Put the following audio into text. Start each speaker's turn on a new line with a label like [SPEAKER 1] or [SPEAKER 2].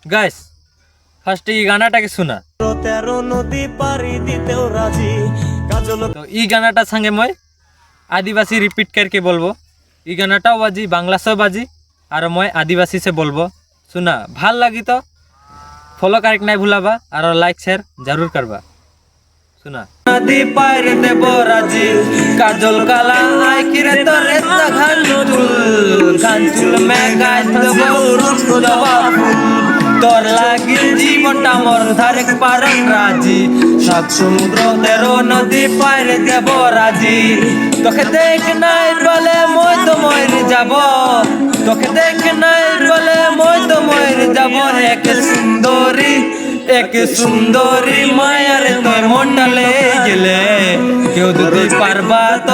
[SPEAKER 1] Guys ফার্স্টে এই গানাটাকে শোনা।
[SPEAKER 2] 13 নদী পারি দিতেও রাজি কাজল
[SPEAKER 1] তো এই গানাটার সঙ্গে মই आदिवासी रिपीट करके बोलबो। ई गानाटाও बाजी बांग्ला से बाजी और मैं आदिवासी से बोलबो। सुना ভাল लगी तो फॉलो करेक्ट नहीं भूलाबा और लाइक शेयर जरूर करबा। सुना नदी पार देबो राजी काजल काला आय किरे तोरे घांचुल में गाय देबो जवाब তোর লাগি জীবনটা মোর ধারে পারন রাজি সব সমুদ্র তেরো নদী পারে দেব রাজি তোকে দেখ নাই বলে মই তো মরে যাব তোকে দেখ নাই বলে মই তো মরে যাব এক সুন্দরী মায়ারে তোর মনটা লে গেলে কেউ যদি পারবা তো